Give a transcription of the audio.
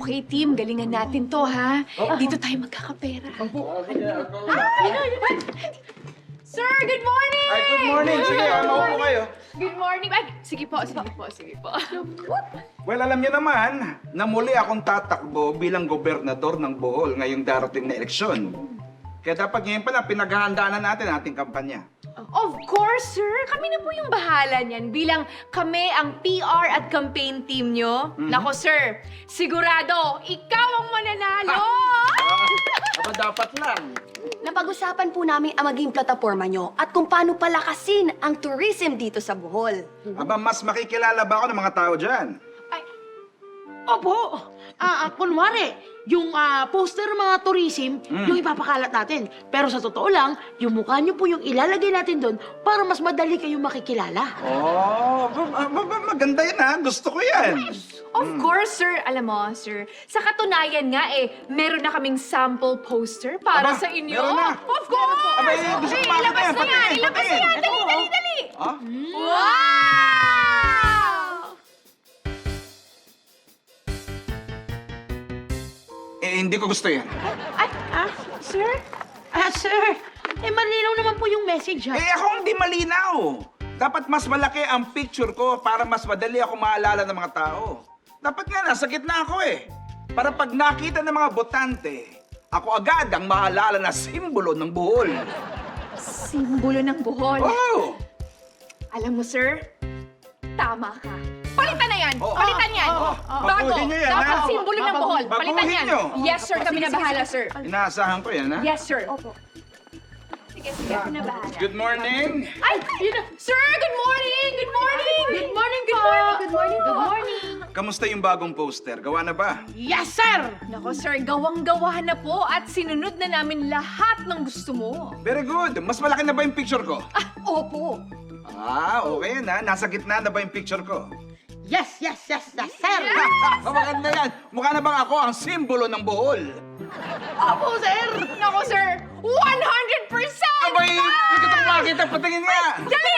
Okay, team, galingan natin to, ha? Dito tayo magkakapera. Sir, good morning! Ay, good morning. Sige, maupo kayo. Good morning. Ay, sige po, sige po, sige po. Well, alam niyo naman na muli akong tatakbo bilang gobernador ng Bohol ngayong darating na eleksyon. Kaya dapat ngayon pa lang pinaghahandaan na natin ating kampanya. Of course, sir. Kami na po yung bahala niyan. Bilang kami ang PR at campaign team nyo. Nako, sir. Sigurado, ikaw ang mananalo! Aba, dapat lang. Napag-usapan po namin ang maging plataforma nyo at kung paano palakasin ang tourism dito sa Bohol. Aba, mas makikilala ba ako ng mga tao dyan? Opo. Kunwari, yung poster ng mga tourism, yung ipapakalat natin. Pero sa totoo lang, yung mukha nyo po yung ilalagay natin doon para mas madali kayong makikilala. Oh, maganda yan ha. Gusto ko yan. Of course, sir. Alam mo, sir, sa katunayan nga meron na kaming sample poster para Aba, sa inyo. meron na? Of course! Aba, gusto ko makita ilabas yan. na yan! Patingin, Ilabas na patingin. yan! Dali, dali, dali! Ah? Wow! Hindi ko gusto yan. Ay, sir? Sir, malinaw naman po yung message, ha? Ako hindi malinaw. Dapat mas malaki ang picture ko para mas madali ako maalala ng mga tao. Dapat nga, nasa gitna ako Para pag nakita ng mga botante, ako agad ang maalala na simbolo ng Bohol. Simbolo ng Bohol. Oh! Alam mo, sir, tama ka. Palitan na yan! Oh. Palitan yan! Bago! Baguhin niyo yan, Dapat ha? simbolo ng Bohol. Palitan Baguhin yan! niyo. Yes, sir. Kami na bahala, sir. Inaasahan ko yan, ha? Yes, sir. Opo. Sige, sige. Kami na bahala. Good morning. Ay! Yun na. Sir, good morning! Good morning! Good morning! Good morning! Good morning! Good morning! Kamusta yung bagong poster? Gawa na ba? Yes, sir! Nako, sir. Gawang-gawa na po at sinunod na namin lahat ng gusto mo. Very good. Mas malaki na ba yung picture ko? Opo. Okay yan, ha? Nasa gitna na ba yung picture ko? Yes, sir! Maganda yan. Mukha na bang ako ang simbolo ng Bohol? Opo, sir! Nako, sir. 100%! Abay, hindi ko makita. Patingin nga. Dali,